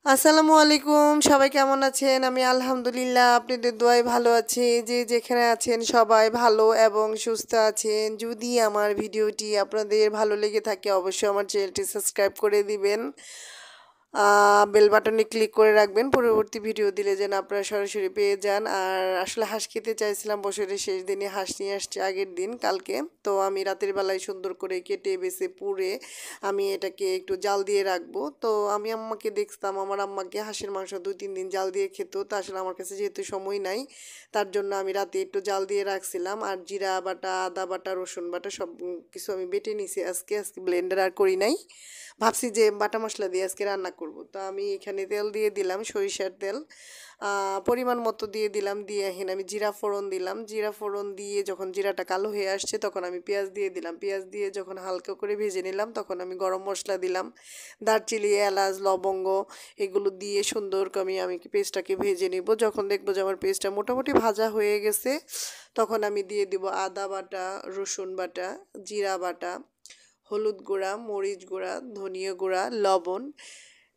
আসসালামু আলাইকুম, সবাই কেমন আছেন? আমি আলহামদুলিল্লাহ আপনাদের দোয়ায় ভালো আছি। যে যেখানে আছেন সবাই ভালো এবং সুস্থ আছেন। যদি আমার ভিডিওটি আপনাদের ভালো লেগে থাকে অবশ্যই আমার চ্যানেলটি সাবস্ক্রাইব করে দিবেন। বেল বাটনে ক্লিক করে রাখবেন পরবর্তী ভিডিও দিলে যেন আপনারা সরাসরি পেয়ে যান। আর আসলে হাঁস খেতে চাইছিলাম, বছরের শেষ দিনে হাঁস নিয়ে আসছে আগের দিন কালকে। তো আমি রাতের বেলায় সুন্দর করে কেটে বেছে পুড়ে আমি এটাকে একটু জাল দিয়ে রাখবো। তো আমি আম্মাকে দেখতাম, আমার আম্মাকে হাঁসের মাংস 2-3 দিন জাল দিয়ে খেত। তো আসলে আমার কাছে যেহেতু সময় নাই, তার জন্য আমি রাতে একটু জাল দিয়ে রাখছিলাম। আর জিরা বাটা, আদা বাটা, রসুন বাটা সব কিছু আমি বেটে নিছি আজকে। ব্লেন্ডার আর করি নাই, ভাবছি যে বাটা মশলা দিয়ে আজকে রান্না করব। তো আমি এখানে তেল দিয়ে দিলাম, সরিষার তেল পরিমাণ মতো দিয়ে দিলাম। দিয়ে এখানে আমি জিরা ফোড়ন দিলাম। জিরা ফোড়ন দিয়ে যখন জিরাটা কালো হয়ে আসছে তখন আমি পেঁয়াজ দিয়ে দিলাম। পেঁয়াজ দিয়ে যখন হালকা করে ভেজে নিলাম তখন আমি গরম মশলা দিলাম, দারচিনি, এলাচ, লবঙ্গ এগুলো দিয়ে সুন্দর করে আমি পেস্টটাকে ভেজে নিব। যখন দেখবো যে আমার পেস্টটা মোটামুটি ভাজা হয়ে গেছে তখন আমি দিয়ে দিব আদা বাটা, রসুন বাটা, জিরা বাটা, হলুদ গুঁড়া, মরিচ গুঁড়া, ধনিয়া গুঁড়া, লবণ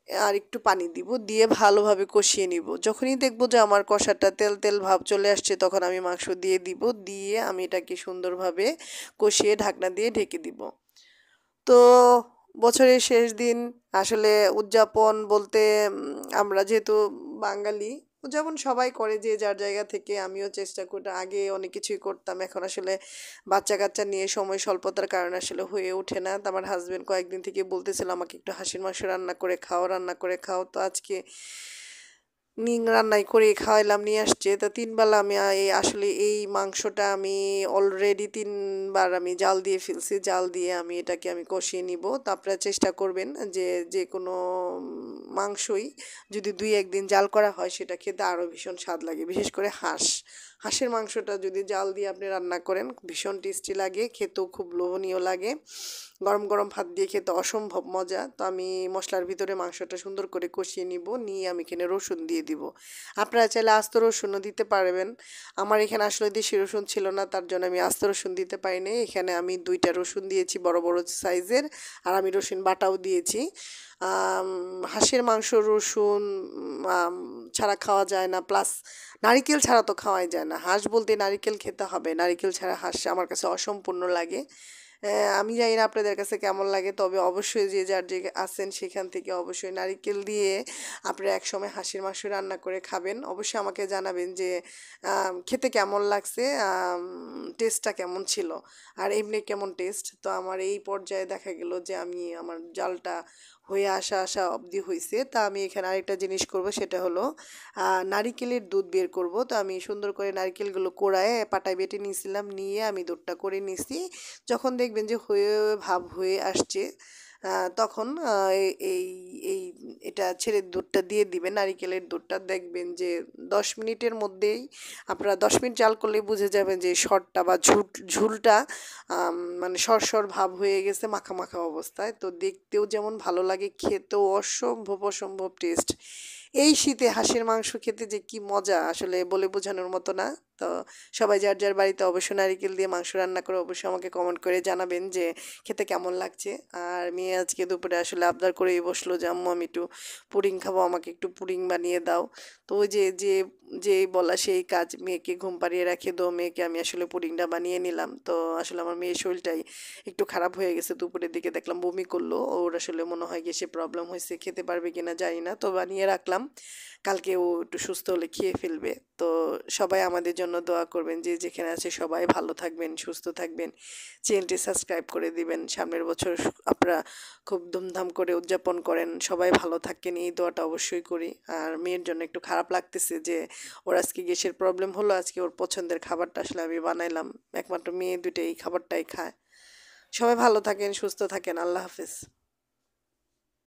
আর একটু পানি দিব। দিয়ে ভালোভাবে কষিয়ে নিব। যখনই দেখবো যে আমার কষাটা তেল তেল ভাব চলে আসছে তখন আমি মাংস দিয়ে দিব। দিয়ে আমি এটাকে সুন্দরভাবে কষিয়ে ঢাকনা দিয়ে ঢেকে দিব। তো বছরের শেষ দিন আসলে উদযাপন বলতে আমরা যেহেতু বাঙালি, উদযাপন সবাই করে যে যার জায়গা থেকে। আমিও চেষ্টা করি, আগে অনেক কিছুই করতাম, এখন আসলে বাচ্চা কাচ্চা নিয়ে সময় স্বল্পতার কারণে আসলে হয়ে ওঠে না। তো আমার হাজবেন্ড কয়েকদিন থেকে বলতেছিল আমাকে একটু হাঁসের মাংস রান্না করে খাও, রান্না করে খাও। তো আজকে রান্নাই করে খাওয়াইলাম, নিয়ে আসছে। তো 3 বেলা আমি আসলে এই মাংসটা আমি অলরেডি 3বার আমি জাল দিয়ে ফেলছি। জাল দিয়ে আমি এটাকে কষিয়ে নিব। তো আপনারা চেষ্টা করবেন যে যে কোনো মাংসই যদি 2-1 দিন জাল করা হয় সেটা খেতে আরও ভীষণ স্বাদ লাগে। বিশেষ করে হাঁসের মাংসটা যদি জাল দিয়ে আপনি রান্না করেন ভীষণ টেস্টি লাগে, খেতেও খুব লোভনীয় লাগে। গরম গরম ভাত দিয়ে খেতে অসম্ভব মজা। তো আমি মশলার ভিতরে মাংসটা সুন্দর করে কষিয়ে নিব। নিয়ে আমি এখানে রসুন দিয়ে দিব। আপনারা চাইলে আস্ত রসুনও দিতে পারবেন। আমার এখানে আসলে দেশি রসুন ছিল না, তার জন্য আমি আস্ত রসুন দিতে পারিনি। এখানে আমি 2টা রসুন দিয়েছি বড় বড় সাইজের। আর আমি রসুন বাটাও দিয়েছি। হাঁসের মাংস রসুন ছাড়া খাওয়া যায় না, প্লাস নারিকেল ছাড়া তো খাওয়াই যায় না। হাঁস বলতে নারিকেল খেতে হবে, নারিকেল ছাড়া হাঁস আমার কাছে অসম্পূর্ণ লাগে। আমি জানি না আপনাদের কাছে কেমন লাগে, তবে অবশ্যই যে যার যে আছেন সেখান থেকে অবশ্যই নারিকেল দিয়ে আপনারা একসময় হাঁসের মাংস রান্না করে খাবেন। অবশ্যই আমাকে জানাবেন যে খেতে কেমন লাগছে, টেস্টটা কেমন ছিল, আর এমনি কেমন টেস্ট। তো আমার এই পর্যায়ে দেখা গেল যে আমার জালটা হয়ে আসা অবধি হয়েছে। তা আমি এখানে আরেকটা জিনিস করব, সেটা হলো নারিকেলের দুধ বের করব। তো আমি সুন্দর করে নারিকেলগুলো কোড়ায় পাটায় বেটে নিয়েছিলাম, নিয়ে আমি দুধটা করে নিছি। যখন দেখবেন যে হয়ে ভাব হয়ে আসছে তখন এই এই এটা ছেড়ে দুধটা দিয়ে দিবেন, নারিকেলের দুধটা। দেখবেন যে 10 মিনিটের মধ্যেই, আপনারা 10 মিনিট জাল করলে বুঝে যাবেন যে শরটা বা ঝুলটা মানে সর ভাব হয়ে গেছে, মাখা মাখা অবস্থায়। তো দেখতেও যেমন ভালো লাগে, খেতেও অসম্ভব অসম্ভব টেস্ট। এই শীতে হাঁসের মাংস খেতে যে কি মজা আসলে বলে বোঝানোর মতো না। তো সবাই যার যার বাড়িতে অবশ্যই নারিকেল দিয়ে মাংস রান্না করে অবশ্যই আমাকে কমেন্ট করে জানাবেন যে খেতে কেমন লাগছে। আর মেয়ে আজকে দুপুরে আসলে আবদার করেই বসলো যে আম্মু আমি একটু পুডিং খাবো, আমাকে একটু পুডিং বানিয়ে দাও। তো ওই যে বলা সেই কাজ, মেয়েকে ঘুম পাড়িয়ে রেখে দো, মেয়েকে আমি আসলে পুডিংটা বানিয়ে নিলাম। তো আসলে আমার মেয়ের শরীরটাই একটু খারাপ হয়ে গেছে, দুপুরের দিকে দেখলাম বমি করলো। ওর আসলে মনে হয় গ্যাসে প্রবলেম হয়েছে, খেতে পারবে কিনা জানি না। তো বানিয়ে রাখলাম, কালকে ও একটু সুস্থ হলে খেয়ে ফেলবে। তো সবাই আমাদের জন্য দোয়া করবেন, যে যেখানে আছে সবাই ভালো থাকবেন, সুস্থ থাকবেন। চ্যানেলটি সাবস্ক্রাইব করে দিবেন। সামনের বছর আপনারা খুব ধুমধাম করে উদযাপন করেন, সবাই ভালো থাকেন, এই দোয়াটা অবশ্যই করি। আর মেয়ের জন্য একটু খারাপ লাগতেছে যে ওর আজকে গ্যাসের প্রবলেম হলো। আজকে ওর পছন্দের খাবারটা আসলে আমি বানাইলাম, একমাত্র মেয়ে দুটো এই খাবারটাই খায়। সবাই ভালো থাকেন, সুস্থ থাকেন, আল্লাহ হাফেজ।